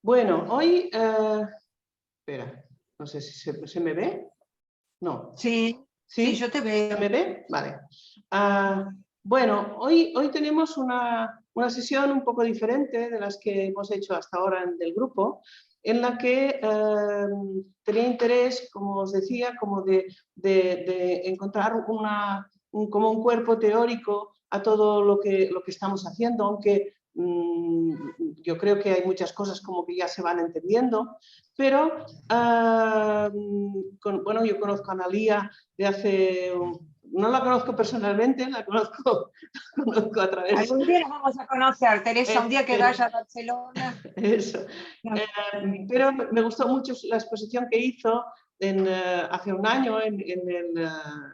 Bueno, hoy... espera, no sé si se me ve. No. Sí, ¿Sí? sí, yo te veo. ¿Se me ve? Vale. Bueno, hoy tenemos una sesión un poco diferente de las que hemos hecho hasta ahora del grupo, en la que tenía interés, como os decía, como de encontrar como un cuerpo teórico a todo lo que estamos haciendo, aunque yo creo que hay muchas cosas como que ya se van entendiendo, pero bueno, yo conozco a Analía de hace... No la conozco personalmente, la conozco a través... Algún día nos vamos a conocer, Teresa, un día que vaya a Barcelona. Eso. Pero me gustó mucho la exposición que hizo hace un año en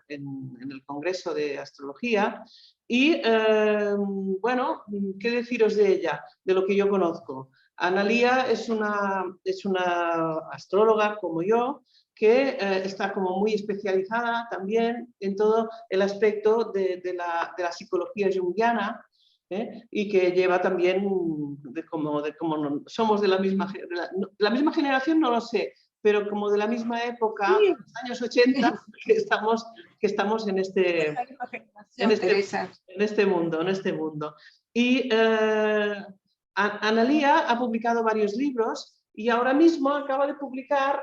el Congreso de Astrología y, bueno, ¿qué deciros de ella, de lo que yo conozco? Analía es una astróloga como yo, que está como muy especializada también en todo el aspecto de la psicología junguiana, y que lleva también, como somos de la misma generación, no lo sé, pero como de la misma época, Sí. los años 80, que estamos en este mundo. Y Analía ha publicado varios libros y ahora mismo acaba de publicar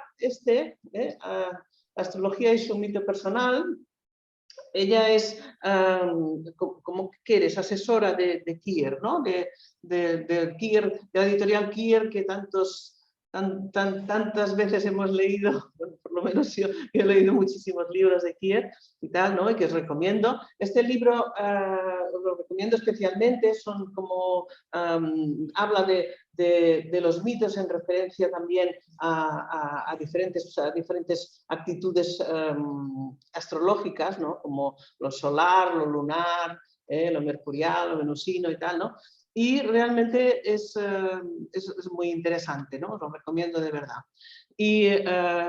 Astrología y su mito personal. Ella es, como que eres, asesora de Kier, ¿no? de Kier, de la editorial Kier, que tantas veces hemos leído, bueno, por lo menos yo he leído muchísimos libros de Kier y tal, ¿no? Y que os recomiendo. Este libro lo recomiendo especialmente, son como, habla de los mitos en referencia también a diferentes actitudes astrológicas, ¿no? Como lo solar, lo lunar, lo mercurial, lo venusino y tal, ¿no? Y realmente es muy interesante, ¿no? Os lo recomiendo de verdad. Y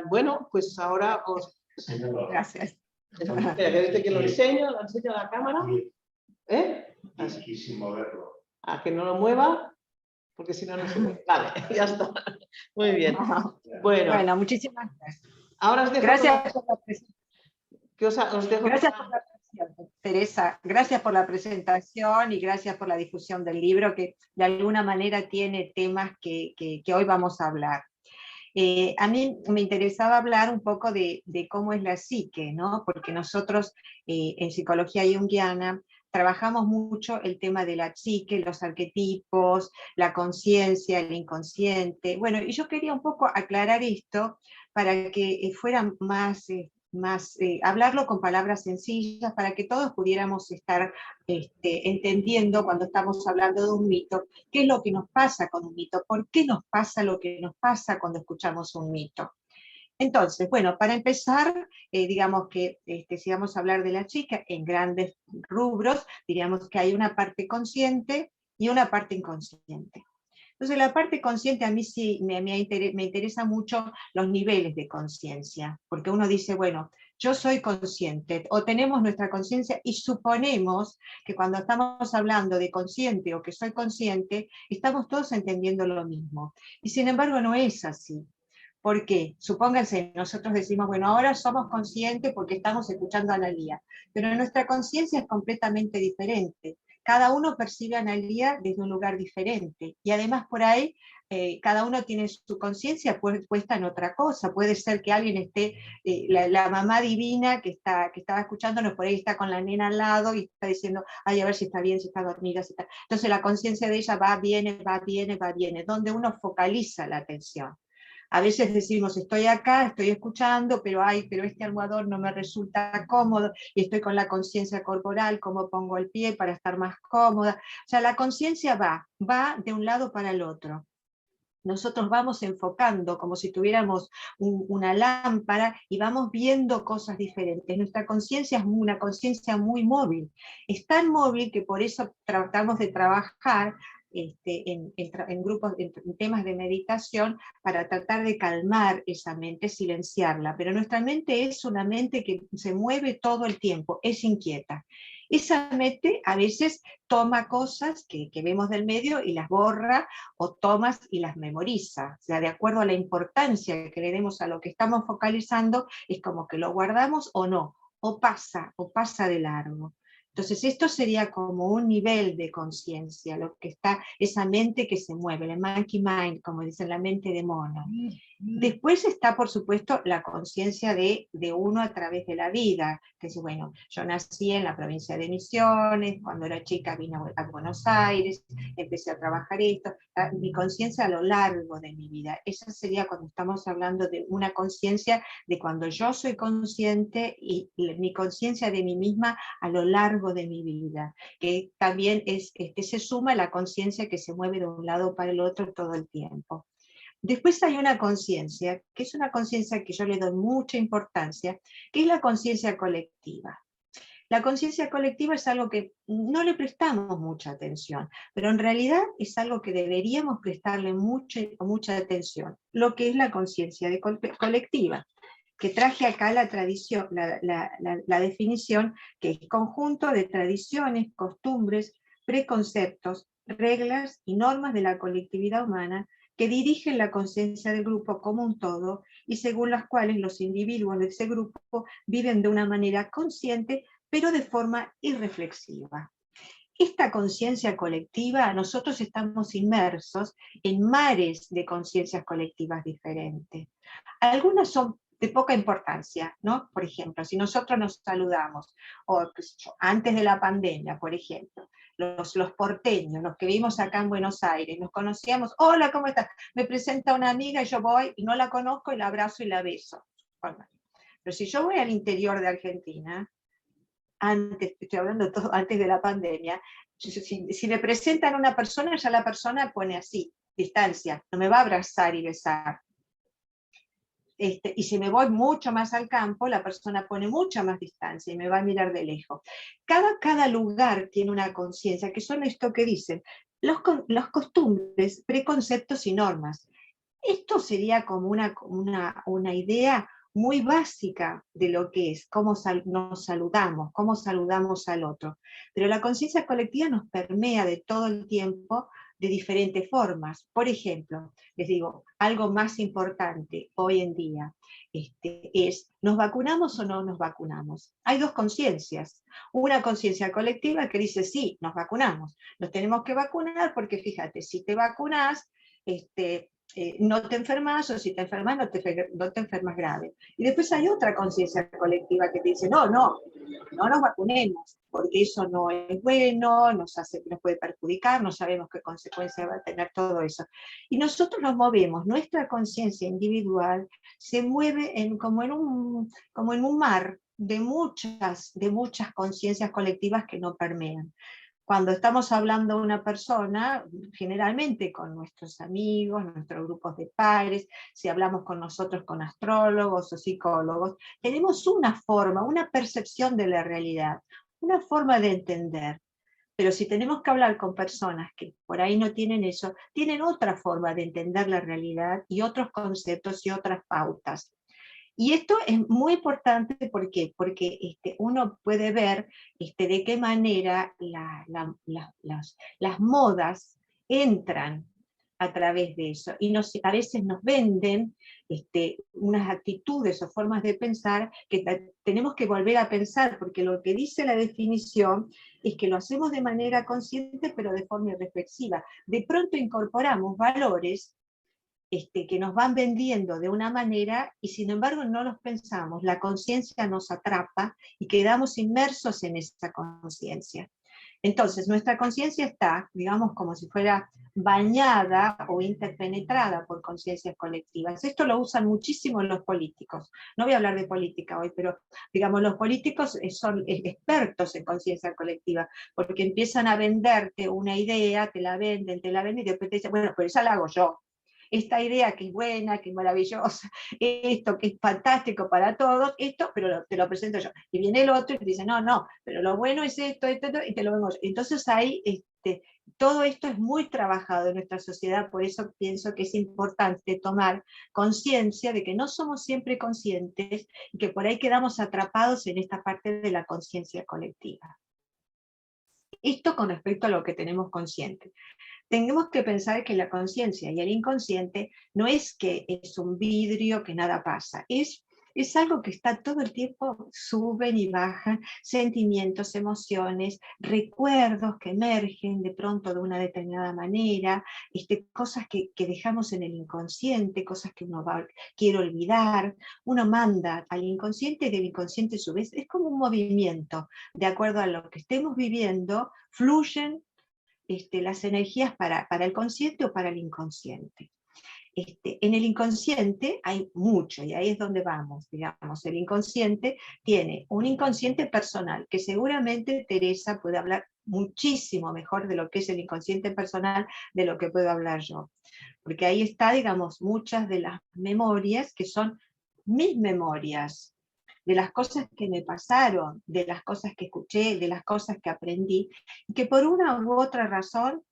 bueno, pues ahora os... Gracias. Espera, que dice que lo enseño a la cámara. Y sin moverlo. A que no lo mueva, porque si no, no se ve. Vale, ya está. Muy bien. Bueno, muchísimas gracias. Ahora os dejo. Gracias por la presentación. Gracias por la presentación, Teresa. Gracias por la presentación y gracias por la difusión del libro, que de alguna manera tiene temas que hoy vamos a hablar. A mí me interesaba hablar un poco de cómo es la psique, ¿no? Porque nosotros en psicología junguiana trabajamos mucho el tema de la psique, los arquetipos, la conciencia, el inconsciente. Bueno, y yo quería un poco aclarar esto para que fuera hablarlo con palabras sencillas, para que todos pudiéramos estar entendiendo cuando estamos hablando de un mito, qué es lo que nos pasa con un mito, por qué nos pasa lo que nos pasa cuando escuchamos un mito. Entonces, bueno, para empezar, digamos que si vamos a hablar de la chica en grandes rubros, diríamos que hay una parte consciente y una parte inconsciente. Entonces, la parte consciente a mí sí me interesa mucho los niveles de conciencia, porque uno dice, bueno, yo soy consciente, o tenemos nuestra conciencia y suponemos que cuando estamos hablando de consciente o que soy consciente, estamos todos entendiendo lo mismo. Y sin embargo no es así. ¿Por qué? Supónganse, nosotros decimos, bueno, ahora somos conscientes porque estamos escuchando a Analía, pero nuestra conciencia es completamente diferente. Cada uno percibe a Analía desde un lugar diferente, y además por ahí cada uno tiene su conciencia puesta en otra cosa. Puede ser que alguien esté, la mamá divina que estaba escuchándonos, por ahí está con la nena al lado y está diciendo, ay, a ver si está bien, si está dormida, si está... Entonces la conciencia de ella va, viene, donde uno focaliza la atención. A veces decimos, estoy acá, estoy escuchando, pero este almohadón no me resulta cómodo, y estoy con la conciencia corporal, cómo pongo el pie para estar más cómoda. O sea, la conciencia va de un lado para el otro. Nosotros vamos enfocando como si tuviéramos una lámpara y vamos viendo cosas diferentes. Nuestra conciencia es una conciencia muy móvil. Es tan móvil que por eso tratamos de trabajar en grupos, en temas de meditación, para tratar de calmar esa mente, silenciarla. Pero nuestra mente es una mente que se mueve todo el tiempo, es inquieta. Esa mente a veces toma cosas que vemos del medio y las borra, o tomas y las memoriza. O sea, de acuerdo a la importancia que le demos a lo que estamos focalizando, es como que lo guardamos o no, o pasa de largo. Entonces esto sería como un nivel de conciencia, lo que está, esa mente que se mueve, la monkey mind, como dicen, la mente de mono. Después está, por supuesto, la conciencia de uno a través de la vida, que es, bueno, yo nací en la provincia de Misiones, cuando era chica vine a Buenos Aires, empecé a trabajar esto, mi conciencia a lo largo de mi vida. Esa sería cuando estamos hablando de una conciencia de cuando yo soy consciente y mi conciencia de mí misma a lo largo de mi vida, que también es, se suma la conciencia que se mueve de un lado para el otro todo el tiempo. Después hay una conciencia, que es una conciencia que yo le doy mucha importancia, que es la conciencia colectiva. La conciencia colectiva es algo que no le prestamos mucha atención, pero en realidad es algo que deberíamos prestarle mucha atención, lo que es la conciencia colectiva, que traje acá la tradición, la definición, que es conjunto de tradiciones, costumbres, preconceptos, reglas y normas de la colectividad humana que dirigen la conciencia del grupo como un todo y según las cuales los individuos de ese grupo viven de una manera consciente, pero de forma irreflexiva. Esta conciencia colectiva, nosotros estamos inmersos en mares de conciencias colectivas diferentes. Algunas son de poca importancia, ¿no? Por ejemplo, si nosotros nos saludamos, o antes de la pandemia, por ejemplo, los porteños, los que vivimos acá en Buenos Aires, nos conocíamos, hola, ¿cómo estás? Me presenta una amiga y yo voy y no la conozco y la abrazo y la beso. Bueno, pero si yo voy al interior de Argentina, antes, estoy hablando todo antes de la pandemia, si me presentan a una persona, ya la persona pone así, distancia, no me va a abrazar y besar. Y si me voy mucho más al campo, la persona pone mucha más distancia y me va a mirar de lejos. Cada lugar tiene una conciencia, que son esto que dicen, los costumbres, preconceptos y normas. Esto sería como una idea muy básica de lo que es, cómo nos saludamos, cómo saludamos al otro. Pero la conciencia colectiva nos permea de todo el tiempo de diferentes formas. Por ejemplo, les digo, algo más importante hoy en día es, ¿nos vacunamos o no nos vacunamos? Hay dos conciencias. Una conciencia colectiva que dice, sí, nos vacunamos, nos tenemos que vacunar porque fíjate, si te vacunas, no te enfermas, o si te enfermas no te enfermas grave. Y después hay otra conciencia colectiva que te dice, no nos vacunemos, porque eso no es bueno, nos puede perjudicar, no sabemos qué consecuencias va a tener todo eso. Y nosotros nos movemos, nuestra conciencia individual se mueve como en un mar de muchas conciencias colectivas que no permean. Cuando estamos hablando de una persona, generalmente con nuestros amigos, nuestros grupos de pares, si hablamos con nosotros con astrólogos o psicólogos, tenemos una forma, una percepción de la realidad, una forma de entender. Pero si tenemos que hablar con personas que por ahí no tienen eso, tienen otra forma de entender la realidad y otros conceptos y otras pautas. Y esto es muy importante, ¿por qué? Porque uno puede ver de qué manera las modas entran a través de eso. Y a veces nos venden unas actitudes o formas de pensar que tenemos que volver a pensar, porque lo que dice la definición es que lo hacemos de manera consciente, pero de forma irreflexiva. De pronto incorporamos valores que nos van vendiendo de una manera y sin embargo no los pensamos, la conciencia nos atrapa y quedamos inmersos en esa conciencia. Entonces nuestra conciencia está, digamos, como si fuera bañada o interpenetrada por conciencias colectivas. Esto lo usan muchísimo los políticos. No voy a hablar de política hoy, pero digamos, los políticos son expertos en conciencia colectiva, porque empiezan a venderte una idea, te la venden y después te dicen, bueno, pero esa la hago yo. Esta idea que es buena, que es maravillosa, esto que es fantástico para todos, esto, pero te lo presento yo. Y viene el otro y te dice, no, pero lo bueno es esto, y te lo vemos. Entonces ahí, todo esto es muy trabajado en nuestra sociedad, por eso pienso que es importante tomar conciencia de que no somos siempre conscientes y que por ahí quedamos atrapados en esta parte de la conciencia colectiva. Esto con respecto a lo que tenemos consciente. Tenemos que pensar que la conciencia y el inconsciente no es que es un vidrio que nada pasa, es algo que está todo el tiempo, suben y bajan, sentimientos, emociones, recuerdos que emergen de pronto de una determinada manera, cosas que dejamos en el inconsciente, cosas que uno quiere olvidar, uno manda al inconsciente y del inconsciente a su vez, es como un movimiento, de acuerdo a lo que estemos viviendo, fluyen las energías para el consciente o para el inconsciente. En el inconsciente hay mucho, y ahí es donde vamos, digamos, el inconsciente tiene un inconsciente personal, que seguramente Teresa puede hablar muchísimo mejor de lo que es el inconsciente personal de lo que puedo hablar yo, porque ahí está, digamos, muchas de las memorias que son mis memorias, de las cosas que me pasaron, de las cosas que escuché, de las cosas que aprendí, y que por una u otra razón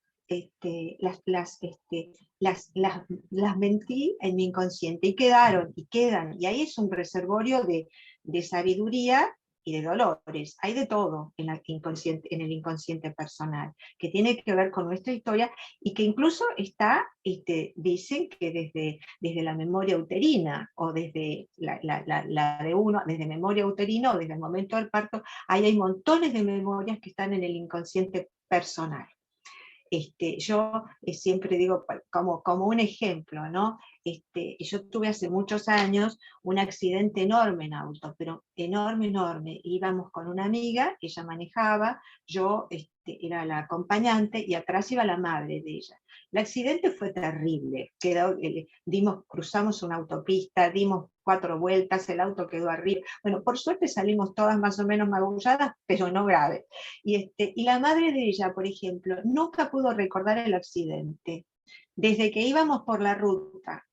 las mentí en mi inconsciente y quedaron y quedan, y ahí es un reservorio de sabiduría y de dolores, hay de todo en el inconsciente personal, que tiene que ver con nuestra historia y que incluso está, dicen que desde la memoria uterina o desde la de uno, desde memoria uterina o desde el momento del parto, ahí hay montones de memorias que están en el inconsciente personal. Yo siempre digo como un ejemplo, ¿no? Yo tuve hace muchos años un accidente enorme en auto, pero enorme, enorme. Íbamos con una amiga, ella manejaba, yo era la acompañante y atrás iba la madre de ella. El accidente fue terrible, cruzamos una autopista, dimos 4 vueltas, el auto quedó arriba. Bueno, por suerte salimos todas más o menos magulladas, pero no graves. Y la madre de ella, por ejemplo, nunca pudo recordar el accidente. Desde que íbamos por la ruta,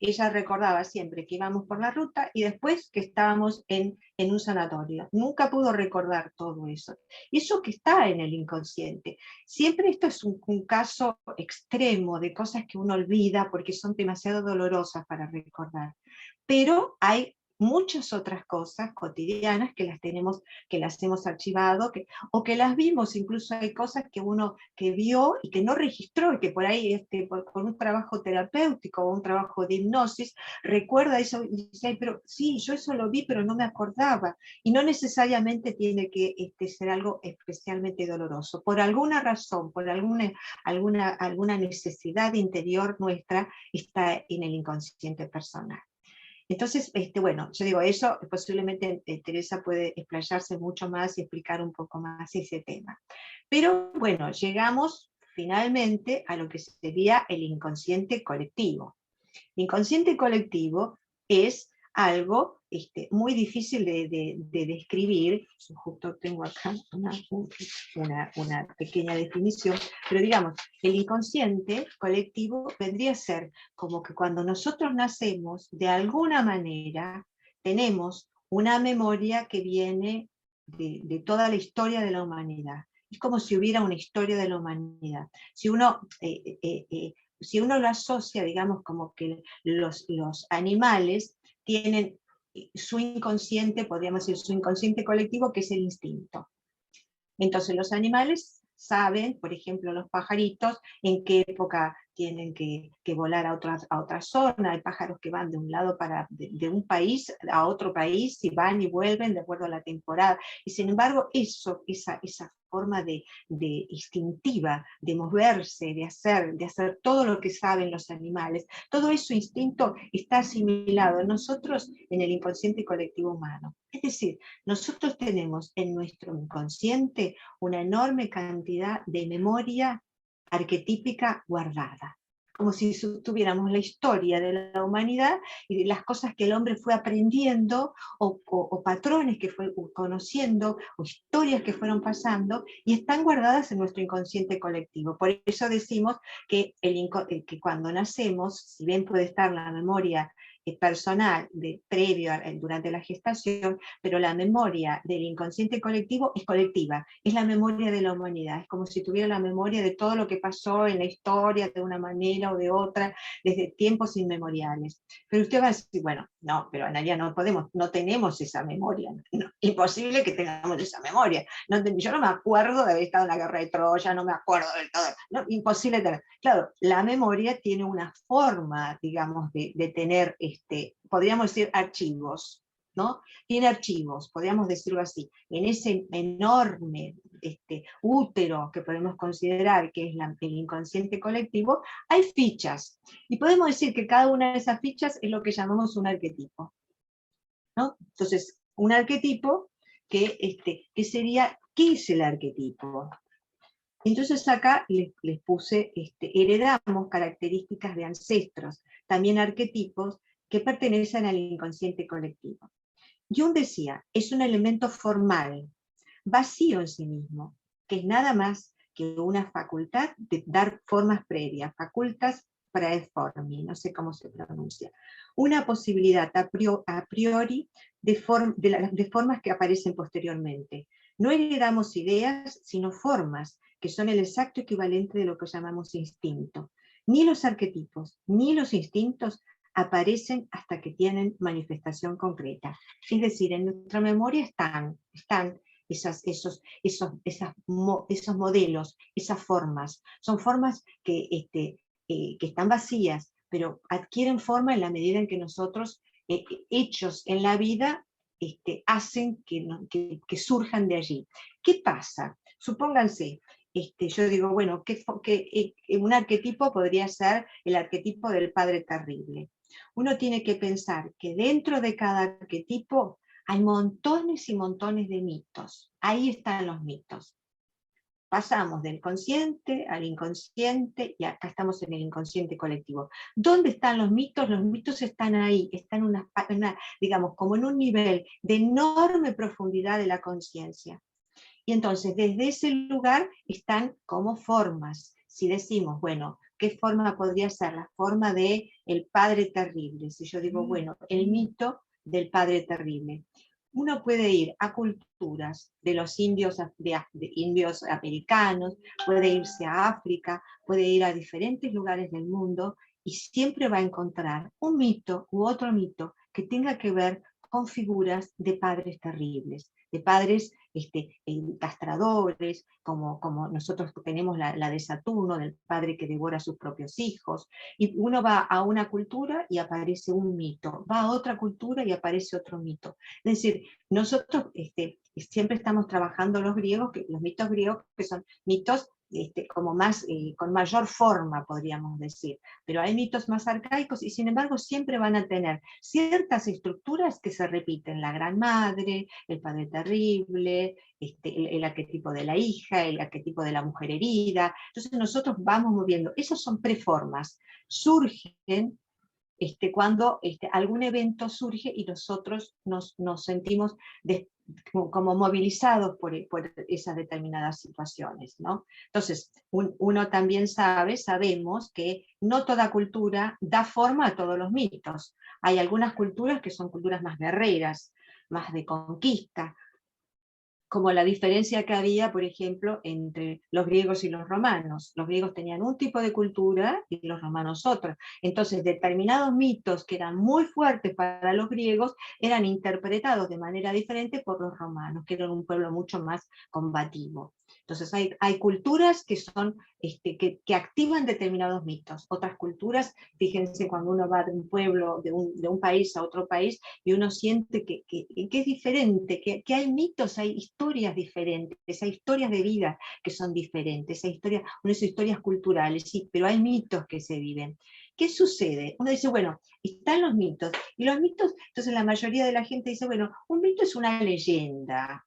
ella recordaba siempre que íbamos por la ruta y después que estábamos en un sanatorio. Nunca pudo recordar todo eso. Eso que está en el inconsciente. Siempre esto es un caso extremo de cosas que uno olvida porque son demasiado dolorosas para recordar. Pero hay muchas otras cosas cotidianas que las hemos archivado, o que las vimos, incluso hay cosas que uno que vio y que no registró, y que por ahí con un trabajo terapéutico o un trabajo de hipnosis, recuerda eso y dice, ay, pero sí, yo eso lo vi, pero no me acordaba, y no necesariamente tiene que ser algo especialmente doloroso, por alguna razón, por alguna necesidad interior nuestra, está en el inconsciente personal. Entonces, bueno, yo digo, eso posiblemente Teresa puede explayarse mucho más y explicar un poco más ese tema. Pero bueno, llegamos finalmente a lo que sería el inconsciente colectivo. El inconsciente colectivo es algo muy difícil de describir. Yo justo tengo acá una pequeña definición, pero digamos, el inconsciente colectivo vendría a ser como que cuando nosotros nacemos, de alguna manera, tenemos una memoria que viene de toda la historia de la humanidad. Es como si hubiera una historia de la humanidad. Si uno lo asocia, digamos, como que los animales tienen su inconsciente, podríamos decir, su inconsciente colectivo, que es el instinto. Entonces los animales saben, por ejemplo, los pajaritos, en qué época tienen que volar a otra zona. Hay pájaros que van de un lado de un país a otro país y van y vuelven de acuerdo a la temporada. Y sin embargo, esa forma de instintiva, de moverse, de hacer todo lo que saben los animales, todo ese instinto está asimilado en nosotros en el inconsciente colectivo humano. Es decir, nosotros tenemos en nuestro inconsciente una enorme cantidad de memoria arquetípica guardada, como si tuviéramos la historia de la humanidad y de las cosas que el hombre fue aprendiendo, o patrones que fue conociendo, o historias que fueron pasando, y están guardadas en nuestro inconsciente colectivo. Por eso decimos que cuando nacemos, si bien puede estar la memoria personal previo durante la gestación, pero la memoria del inconsciente colectivo es colectiva, es la memoria de la humanidad, es como si tuviera la memoria de todo lo que pasó en la historia de una manera o de otra, desde tiempos inmemoriales. Pero usted va a decir, bueno, no, pero Analia, no podemos, no tenemos esa memoria, no, imposible que tengamos esa memoria. No, yo no me acuerdo de haber estado en la guerra de Troya, no me acuerdo del todo, no, imposible tener. Claro, la memoria tiene una forma, digamos, de tener, podríamos decir, archivos, ¿no? Tiene archivos, podríamos decirlo así, en ese enorme útero que podemos considerar que es el inconsciente colectivo, hay fichas, y podemos decir que cada una de esas fichas es lo que llamamos un arquetipo, ¿no? Entonces, un arquetipo que sería, ¿qué es el arquetipo? Entonces acá les puse, heredamos características de ancestros, también arquetipos que pertenecen al inconsciente colectivo. Jung decía, es un elemento formal, vacío en sí mismo, que es nada más que una facultad de dar formas previas, facultas praeformi, no sé cómo se pronuncia, una posibilidad a priori de formas que aparecen posteriormente. No heredamos ideas, sino formas, que son el exacto equivalente de lo que llamamos instinto. Ni los arquetipos, ni los instintos aparecen hasta que tienen manifestación concreta. Es decir, en nuestra memoria están esos modelos, esas formas. Son formas que están vacías, pero adquieren forma en la medida en que nosotros, hechos en la vida, hacen que surjan de allí. ¿Qué pasa? Supónganse, yo digo, bueno, un arquetipo podría ser el arquetipo del padre terrible. Uno tiene que pensar que dentro de cada arquetipo hay montones y montones de mitos. Ahí están los mitos. Pasamos del consciente al inconsciente y acá estamos en el inconsciente colectivo. ¿Dónde están los mitos? Los mitos están ahí, están digamos, como en un nivel de enorme profundidad de la conciencia. Y entonces, desde ese lugar están como formas. Si decimos, bueno, ¿qué forma podría ser? La forma del padre terrible. Si yo digo, bueno, el mito del padre terrible. Uno puede ir a culturas de los indios, de indios americanos, puede irse a África, puede ir a diferentes lugares del mundo y siempre va a encontrar un mito u otro mito que tenga que ver con figuras de padres terribles, de padres castradores, como nosotros tenemos la de Saturno, del padre que devora a sus propios hijos, y uno va a una cultura y aparece un mito, va a otra cultura y aparece otro mito. Es decir, nosotros siempre estamos trabajando los mitos griegos, que son mitos como más, con mayor forma, podríamos decir, pero hay mitos más arcaicos y sin embargo siempre van a tener ciertas estructuras que se repiten: la gran madre, el padre terrible, el arquetipo de la hija, el arquetipo de la mujer herida. Entonces nosotros vamos moviendo, esas son preformas, surgen cuando algún evento surge y nosotros nos sentimos como movilizados por esas determinadas situaciones, ¿no? Entonces, uno también sabemos que no toda cultura da forma a todos los mitos. Hay algunas culturas que son culturas más guerreras, más de conquista, como la diferencia que había, por ejemplo, entre los griegos y los romanos. Los griegos tenían un tipo de cultura y los romanos otro. Entonces, determinados mitos que eran muy fuertes para los griegos eran interpretados de manera diferente por los romanos, que eran un pueblo mucho más combativo. Entonces, hay culturas que son que activan determinados mitos. Otras culturas, fíjense, cuando uno va de un pueblo, de un país a otro país, y uno siente que es diferente, que hay mitos, hay historias diferentes, hay historias de vida que son diferentes, hay unas historias culturales, sí, pero hay mitos que se viven. ¿Qué sucede? Uno dice, bueno, están los mitos, y los mitos, entonces la mayoría de la gente dice, bueno, un mito es una leyenda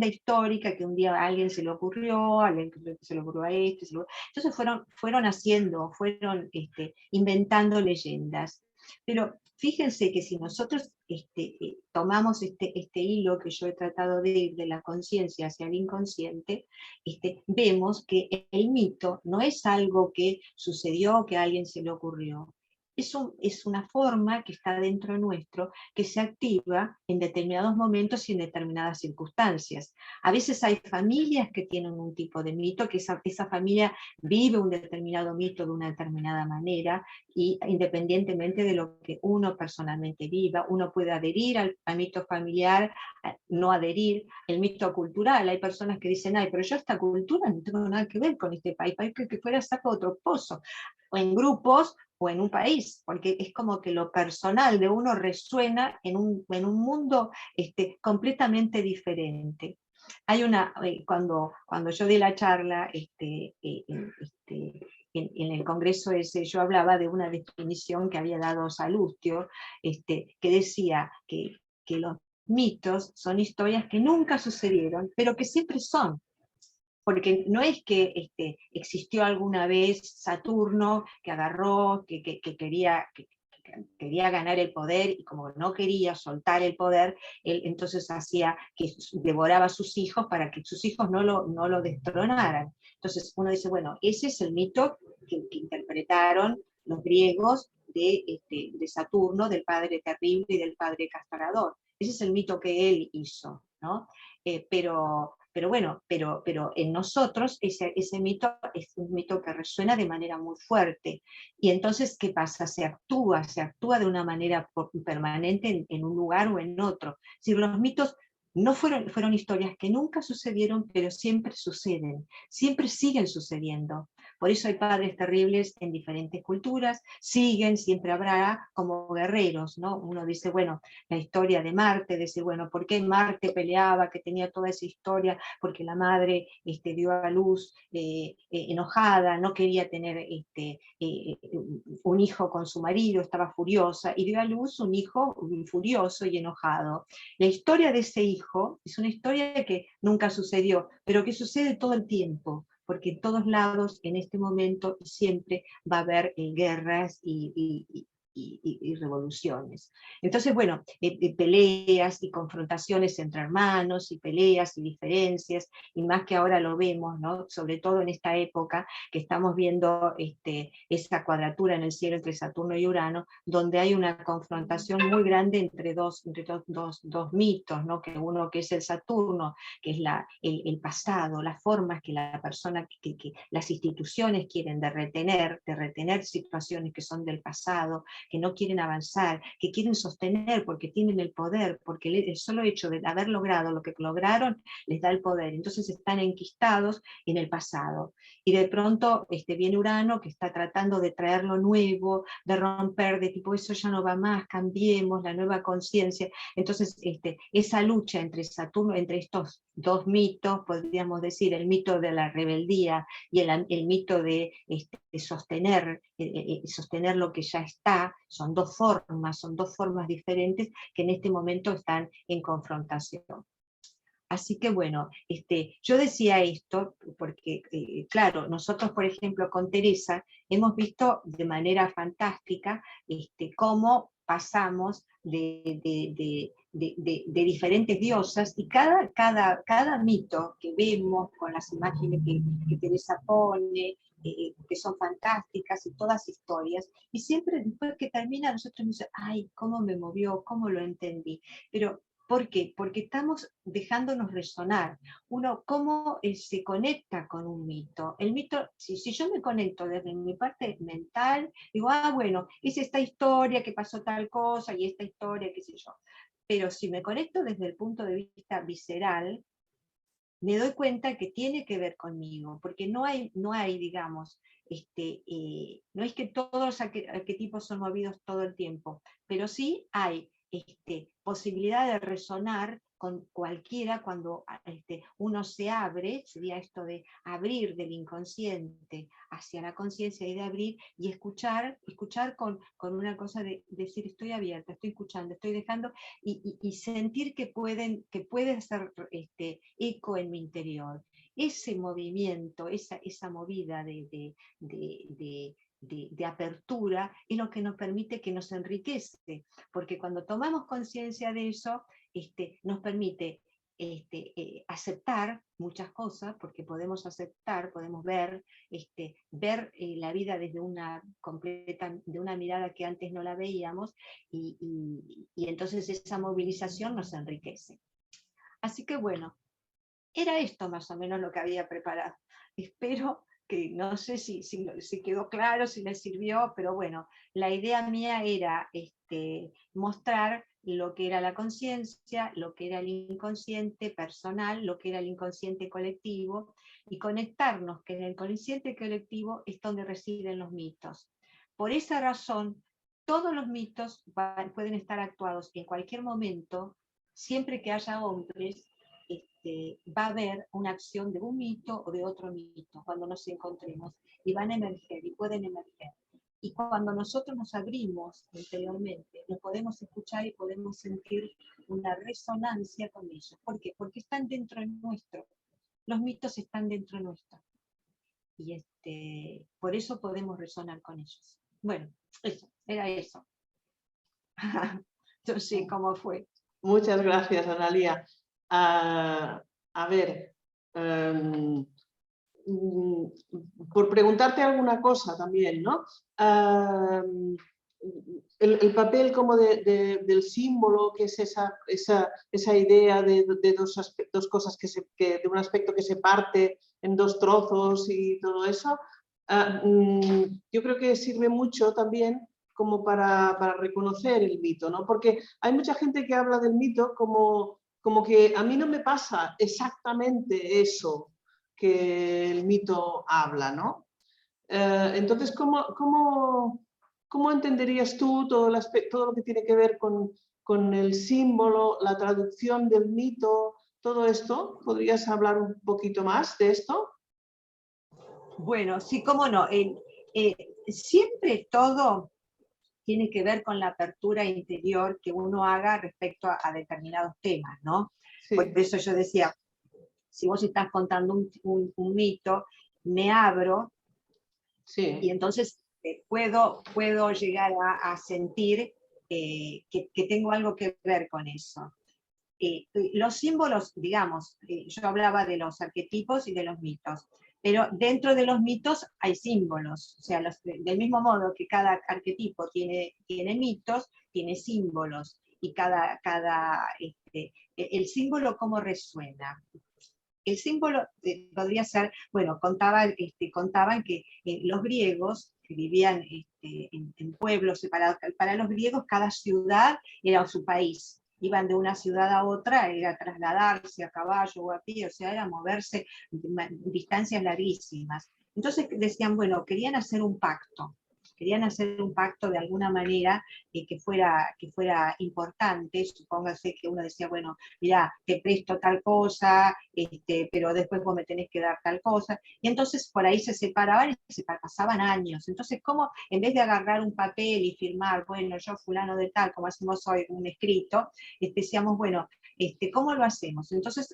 histórica que un día a alguien se le ocurrió, a alguien se le ocurrió a entonces fueron inventando leyendas. Pero fíjense que si nosotros tomamos este hilo que yo he tratado de ir de la conciencia hacia el inconsciente, vemos que el mito no es algo que sucedió, que a alguien se le ocurrió. es una forma que está dentro nuestro, que se activa en determinados momentos y en determinadas circunstancias. A veces hay familias que tienen un tipo de mito, que esa familia vive un determinado mito de una determinada manera, y independientemente de lo que uno personalmente viva, uno puede adherir al mito familiar, no adherir. El mito cultural, hay personas que dicen, ay, pero yo esta cultura no tengo nada que ver con este país que fuera saco otro pozo, o en grupos, o en un país, porque es como que lo personal de uno resuena en un mundo completamente diferente. Hay cuando yo di la charla en el congreso ese, yo hablaba de una definición que había dado Salustio, que decía que los mitos son historias que nunca sucedieron, pero que siempre son. Porque no es que existió alguna vez Saturno que agarró, que quería ganar el poder, y como no quería soltar el poder, él entonces hacía que devoraba a sus hijos para que sus hijos no lo destronaran. Entonces uno dice, bueno, ese es el mito que interpretaron los griegos de Saturno, del padre terrible y del padre castigador. Ese es el mito que él hizo, ¿no? Pero bueno, pero en nosotros ese mito es un mito que resuena de manera muy fuerte. Y entonces, ¿qué pasa? Se actúa de una manera permanente en un lugar o en otro. Es decir, los mitos no fueron historias que nunca sucedieron, pero siempre suceden, siempre siguen sucediendo. Por eso hay padres terribles en diferentes culturas, siempre habrá como guerreros, ¿no? Uno dice, bueno, la historia de Marte, decir, bueno, ¿por qué Marte peleaba, que tenía toda esa historia? Porque la madre dio a luz enojada, no quería tener un hijo con su marido, estaba furiosa, y dio a luz un hijo furioso y enojado. La historia de ese hijo es una historia que nunca sucedió, pero que sucede todo el tiempo, porque en todos lados, en este momento, siempre va a haber guerras y revoluciones. Entonces, bueno, peleas y confrontaciones entre hermanos, y peleas y diferencias, y más que ahora lo vemos, ¿no? Sobre todo en esta época que estamos viendo esa cuadratura en el cielo entre Saturno y Urano, donde hay una confrontación muy grande entre dos mitos, ¿no? Que uno que es el Saturno, que es el pasado, las formas que la persona, que las instituciones quieren de retener situaciones que son del pasado, que no quieren avanzar, que quieren sostener porque tienen el poder, porque el solo hecho de haber logrado lo que lograron les da el poder. Entonces están enquistados en el pasado. Y de pronto viene Urano, que está tratando de traer lo nuevo, de romper, de tipo, eso ya no va más, cambiemos, la nueva conciencia. Entonces esa lucha entre Saturno, entre estos dos mitos, podríamos decir, el mito de la rebeldía y el mito de sostener lo que ya está, son dos formas diferentes que en este momento están en confrontación. Así que bueno, yo decía esto porque, claro, nosotros, por ejemplo, con Teresa hemos visto de manera fantástica cómo pasamos de diferentes diosas, y cada mito que vemos con las imágenes que Teresa pone, que son fantásticas y todas historias, y siempre después que termina nosotros nos decimos, ay, cómo me movió, cómo lo entendí. Pero ¿por qué? Porque estamos dejándonos resonar. Uno, ¿cómo se conecta con un mito? El mito, si yo me conecto desde mi parte mental, digo, bueno, es esta historia que pasó tal cosa y esta historia, qué sé yo. Pero si me conecto desde el punto de vista visceral, me doy cuenta que tiene que ver conmigo, porque no hay digamos, no es que todos los arquetipos son movidos todo el tiempo, pero sí hay posibilidad de resonar con cualquiera cuando uno se abre, sería esto de abrir del inconsciente hacia la conciencia, y de abrir y escuchar con una cosa de decir, estoy abierta, estoy escuchando, estoy dejando, y sentir que puede hacer eco en mi interior. Ese movimiento, esa movida de apertura es lo que nos permite, que nos enriquece, porque cuando tomamos conciencia de eso, nos permite aceptar muchas cosas, porque podemos aceptar, podemos ver, la vida desde de una mirada que antes no la veíamos, y entonces esa movilización nos enriquece. Así que bueno, era esto más o menos lo que había preparado. Espero que, no sé si quedó claro, si les sirvió, pero bueno, la idea mía era mostrar lo que era la conciencia, lo que era el inconsciente personal, lo que era el inconsciente colectivo, y conectarnos que en el inconsciente colectivo es donde residen los mitos. Por esa razón, todos los mitos pueden estar actuados en cualquier momento, siempre que haya hombres. Va a haber una acción de un mito o de otro mito cuando nos encontremos, y van a emerger y pueden emerger. Y cuando nosotros nos abrimos interiormente, nos podemos escuchar y podemos sentir una resonancia con ellos. ¿Por qué? Porque están dentro de nuestro. Los mitos están dentro nuestro. Y por eso podemos resonar con ellos. Bueno, eso, era eso. Yo sé cómo fue. Muchas gracias, Analía. A ver, por preguntarte alguna cosa también, ¿no? El papel como del símbolo, que es esa idea de dos cosas de un aspecto que se parte en dos trozos y todo eso, yo creo que sirve mucho también como para reconocer el mito, ¿no? Porque hay mucha gente que habla del mito como que a mí no me pasa exactamente eso que el mito habla, ¿no? Entonces, ¿cómo entenderías tú todo lo que tiene que ver con el símbolo, la traducción del mito, todo esto? ¿Podrías hablar un poquito más de esto? Bueno, sí, cómo no. Siempre todo tiene que ver con la apertura interior que uno haga respecto a determinados temas, ¿no? Sí. Por eso yo decía, si vos estás contando un mito, me abro, sí, y entonces puedo llegar a sentir que tengo algo que ver con eso. Los símbolos, digamos, yo hablaba de los arquetipos y de los mitos, pero dentro de los mitos hay símbolos, o sea, del mismo modo que cada arquetipo tiene mitos, tiene símbolos, y el símbolo cómo resuena. El símbolo podría ser, bueno, contaban que los griegos que vivían en pueblos separados, para los griegos cada ciudad era su país. Iban de una ciudad a otra, era trasladarse a caballo o a pie, o sea, era moverse distancias larguísimas. Entonces decían, bueno, querían hacer un pacto de alguna manera que fuera importante. Supóngase que uno decía, bueno, mira, te presto tal cosa, pero después vos me tenés que dar tal cosa. Y entonces por ahí se separaban y se pasaban años. Entonces, ¿cómo en vez de agarrar un papel y firmar, bueno, yo fulano de tal, como hacemos hoy un escrito, decíamos, bueno, ¿cómo lo hacemos? Entonces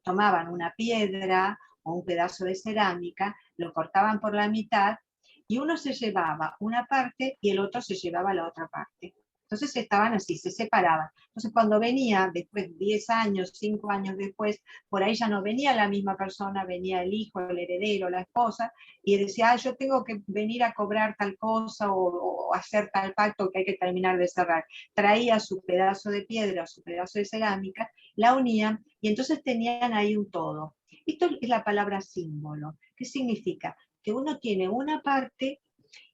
tomaban una piedra o un pedazo de cerámica, lo cortaban por la mitad, y uno se llevaba una parte y el otro se llevaba la otra parte. Entonces estaban así, se separaban. Entonces cuando venía, después 10 años, 5 años después, por ahí ya no venía la misma persona, venía el hijo, el heredero, la esposa, y decía, yo tengo que venir a cobrar tal cosa o hacer tal pacto que hay que terminar de cerrar. Traía su pedazo de piedra, su pedazo de cerámica, la unían, y entonces tenían ahí un todo. Esto es la palabra símbolo. ¿Qué significa? Que uno tiene una parte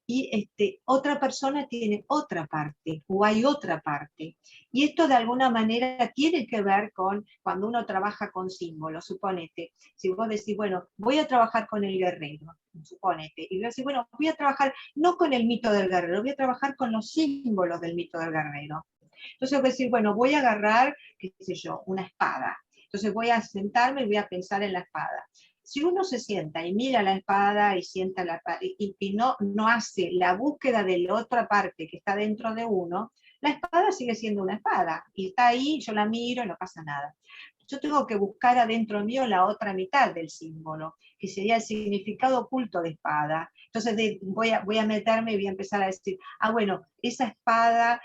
y otra persona tiene otra parte, o hay otra parte. Y esto de alguna manera tiene que ver con cuando uno trabaja con símbolos. Suponete, si vos decís, bueno, voy a trabajar con el guerrero, suponete, y vos decís, bueno, voy a trabajar no con el mito del guerrero, voy a trabajar con los símbolos del mito del guerrero. Entonces voy a decir, bueno, voy a agarrar, qué sé yo, una espada. Entonces voy a sentarme y voy a pensar en la espada. Si uno se sienta y mira la espada y sienta y no hace la búsqueda de la otra parte que está dentro de uno, la espada sigue siendo una espada y está ahí, yo la miro y no pasa nada. Yo tengo que buscar adentro mío la otra mitad del símbolo, que que sería el significado oculto de espada. Entonces voy a meterme y voy a empezar a decir, bueno, esa espada,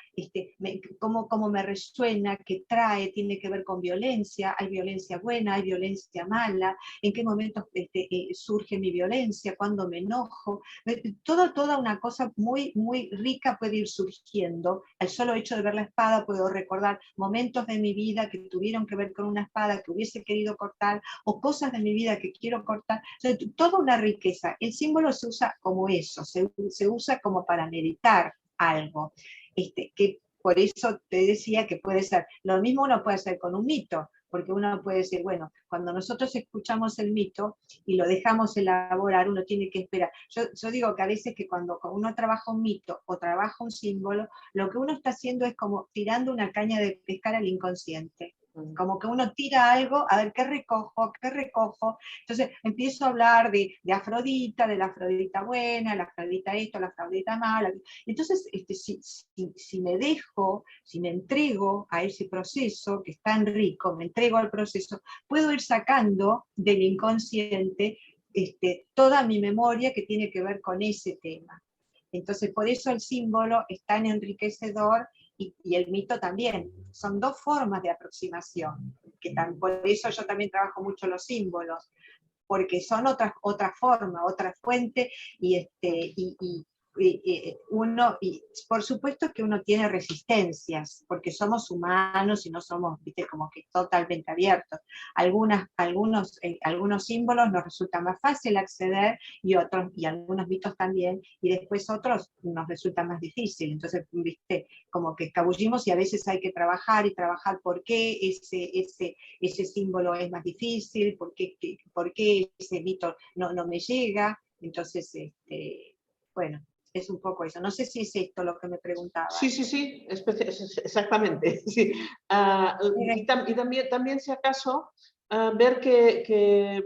cómo me resuena, qué trae, tiene que ver con violencia, hay violencia buena, hay violencia mala, en qué momentos surge mi violencia, cuándo me enojo, toda una cosa muy, muy rica puede ir surgiendo. Al solo hecho de ver la espada puedo recordar momentos de mi vida que tuvieron que ver con una espada que hubiese querido cortar, o cosas de mi vida que quiero cortar, o sea, toda una riqueza. El símbolo se usa como eso, se usa como para meditar algo, que por eso te decía que puede ser, lo mismo uno puede hacer con un mito, porque uno puede decir, bueno, cuando nosotros escuchamos el mito y lo dejamos elaborar, uno tiene que esperar. Yo digo que a veces que cuando uno trabaja un mito o trabaja un símbolo, lo que uno está haciendo es como tirando una caña de pescar al inconsciente. Como que uno tira algo, a ver qué recojo. Entonces empiezo a hablar de Afrodita, de la Afrodita buena, la Afrodita esto, la Afrodita mala. Entonces, si me dejo, si me entrego a ese proceso que es tan rico, me entrego al proceso, puedo ir sacando del inconsciente toda mi memoria que tiene que ver con ese tema. Entonces, por eso el símbolo es tan enriquecedor y el mito también. Son dos formas de aproximación, por eso yo también trabajo mucho los símbolos, porque son otra forma, otra fuente, y por supuesto que uno tiene resistencias, porque somos humanos y no somos, viste, como que totalmente abiertos. Algunos símbolos nos resulta más fácil acceder, y algunos mitos también, y después otros nos resulta más difícil. Entonces, viste, como que escabullimos, y a veces hay que trabajar por qué ese símbolo es más difícil, por qué ese mito no me llega. Entonces, bueno, es un poco eso. No sé si es esto lo que me preguntaba. Sí, exactamente. Sí. Y también, si acaso, ver que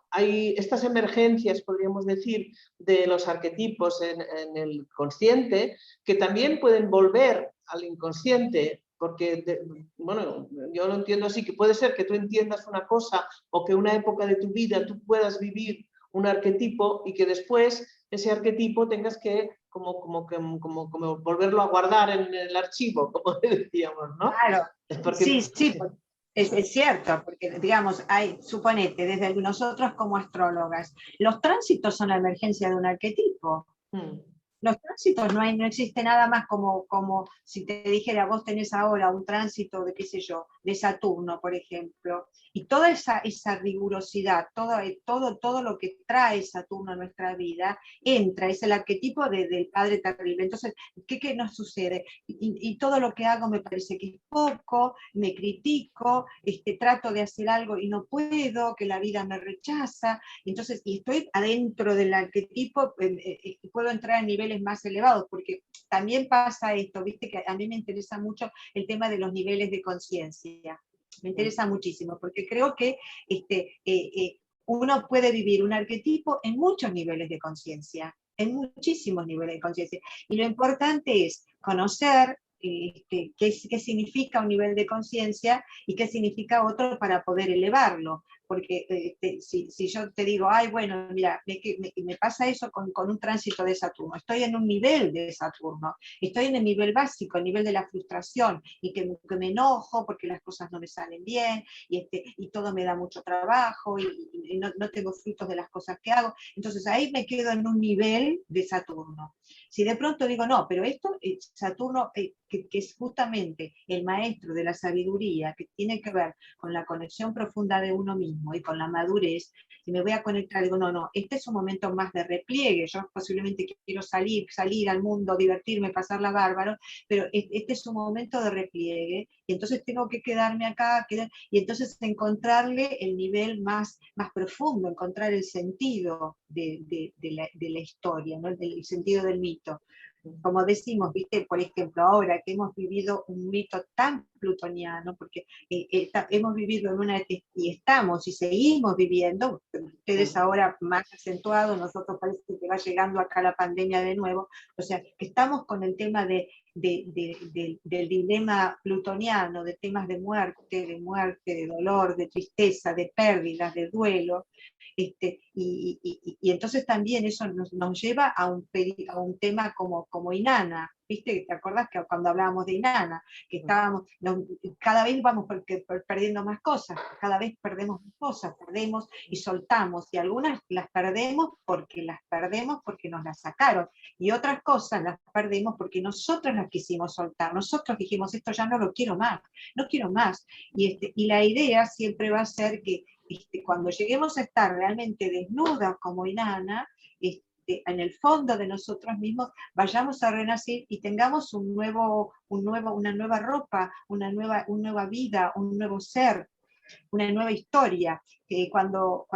hay estas emergencias, podríamos decir, de los arquetipos en el consciente, que también pueden volver al inconsciente, porque, bueno, yo lo entiendo así, que puede ser que tú entiendas una cosa o que una época de tu vida tú puedas vivir un arquetipo y que después ese arquetipo tengas que como volverlo a guardar en el archivo, como decíamos, ¿no? Claro, Porque, sí, es cierto, porque digamos, suponete, desde nosotros como astrólogas, los tránsitos son la emergencia de un arquetipo. Los tránsitos no existe nada más como si te dijera, vos tenés ahora un tránsito de, qué sé yo, de Saturno, por ejemplo, y toda esa rigurosidad, todo lo que trae Saturno a nuestra vida, es el arquetipo del padre terrible. Entonces, ¿qué nos sucede? Y todo lo que hago me parece que es poco, me critico, trato de hacer algo y no puedo, que la vida me rechaza, entonces, y estoy adentro del arquetipo, puedo entrar a niveles más elevados, porque también pasa esto, viste que a mí me interesa mucho el tema de los niveles de conciencia, me interesa muchísimo, porque creo que uno puede vivir un arquetipo en muchos niveles de conciencia, en muchísimos niveles de conciencia, y lo importante es conocer qué significa un nivel de conciencia y qué significa otro para poder elevarlo. Porque si yo te digo, bueno, mira, me pasa eso con un tránsito de Saturno, estoy en un nivel de Saturno, estoy en el nivel básico, el nivel de la frustración, y que me enojo porque las cosas no me salen bien, y todo me da mucho trabajo, y no tengo frutos de las cosas que hago, entonces ahí me quedo en un nivel de Saturno. Si de pronto digo, no, pero esto, Saturno, que es justamente el maestro de la sabiduría, que tiene que ver con la conexión profunda de uno mismo y con la madurez, si me voy a conectar, digo, no, este es un momento más de repliegue, yo posiblemente quiero salir al mundo, divertirme, pasarla bárbaro, pero este es un momento de repliegue, y entonces tengo que quedarme acá, y entonces encontrarle el nivel más profundo, encontrar el sentido de la historia, ¿no? El sentido del mito. Como decimos, viste, por ejemplo, ahora que hemos vivido un mito tan plutoniano, porque hemos vivido y estamos y seguimos viviendo, ustedes ahora más acentuados, nosotros parece que va llegando acá la pandemia de nuevo, o sea, que estamos con el tema de del dilema plutoniano, de temas de muerte, de dolor, de tristeza, de pérdidas, de duelo. Y entonces también eso nos lleva a un tema como Inanna, ¿viste? ¿Te acordás que cuando hablábamos de Inanna, que estábamos, cada vez vamos perdiendo más cosas, cada vez perdemos más cosas, perdemos y soltamos, y algunas las perdemos porque nos las sacaron, y otras cosas las perdemos porque nosotros las quisimos soltar, nosotros dijimos, esto ya no lo quiero más, no quiero más, y la idea siempre va a ser que cuando lleguemos a estar realmente desnudas como Inanna, en el fondo de nosotros mismos, vayamos a renacer y tengamos una nueva ropa, una nueva vida, un nuevo ser, una nueva historia. Cuando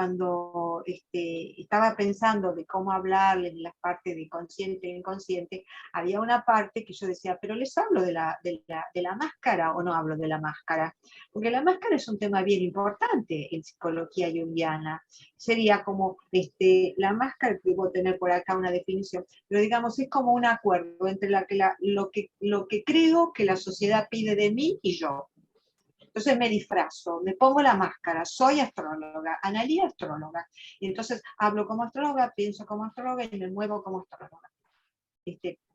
estaba pensando de cómo hablarle en la parte de consciente e inconsciente, había una parte que yo decía, pero ¿les hablo de la máscara o no hablo de la máscara? Porque la máscara es un tema bien importante en psicología junguiana. Sería como la máscara, que debo tener por acá una definición, pero digamos, es como un acuerdo entre lo que creo que la sociedad pide de mí y yo. Entonces me disfrazo, me pongo la máscara, soy astróloga, Analía astróloga, y entonces hablo como astróloga, pienso como astróloga y me muevo como astróloga.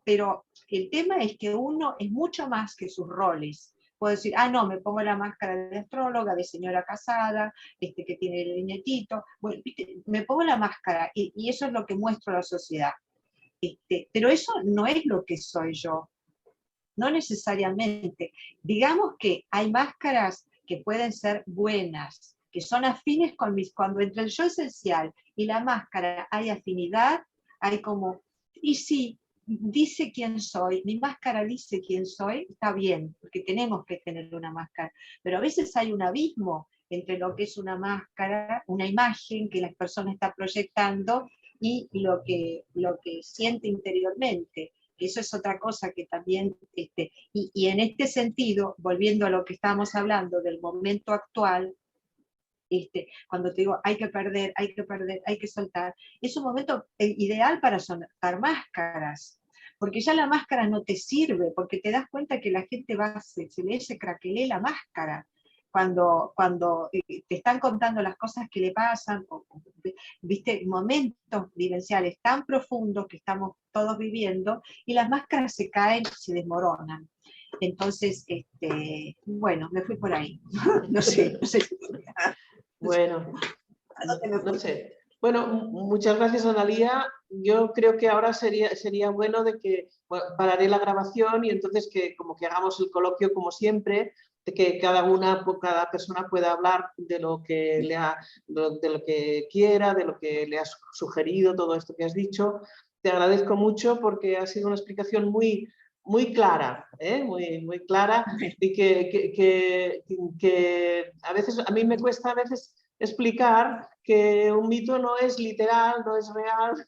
Pero el tema es que uno es mucho más que sus roles. Puedo decir, no, me pongo la máscara de astróloga, de señora casada, que tiene el nietito, bueno, me pongo la máscara y eso es lo que muestro a la sociedad. Pero eso no es lo que soy yo. No necesariamente. Digamos que hay máscaras que pueden ser buenas, que son afines cuando entre el yo esencial y la máscara hay afinidad, hay como, y sí, dice quién soy, mi máscara dice quién soy, está bien, porque tenemos que tener una máscara, pero a veces hay un abismo entre lo que es una máscara, una imagen que la persona está proyectando y lo que siente interiormente. Eso es otra cosa que también, y en este sentido, volviendo a lo que estábamos hablando del momento actual, cuando te digo hay que perder, hay que soltar, es un momento ideal para soltar máscaras, porque ya la máscara no te sirve, porque te das cuenta que la gente se craquelea la máscara. Cuando te están contando las cosas que le pasan, viste, momentos vivenciales tan profundos que estamos todos viviendo, y las máscaras se caen, se desmoronan. Entonces, bueno, me fui por ahí. No sé. Bueno, no sé. Bueno, muchas gracias, Analía. Yo creo que ahora sería bueno de que pararé la grabación y entonces que hagamos el coloquio como siempre, de que cada persona pueda hablar de lo que de lo que quiera, de lo que le has sugerido, todo esto que has dicho. Te agradezco mucho porque ha sido una explicación muy clara, muy clara, y que a veces, a mí me cuesta a veces explicar que un mito no es literal, no es real,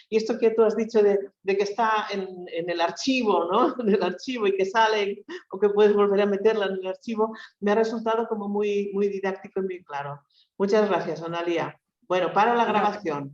y esto que tú has dicho de que está en el archivo, ¿no? En el archivo y que sale, o que puedes volver a meterla en el archivo, me ha resultado como muy didáctico y muy claro. Muchas gracias, Analía. Bueno, para la grabación.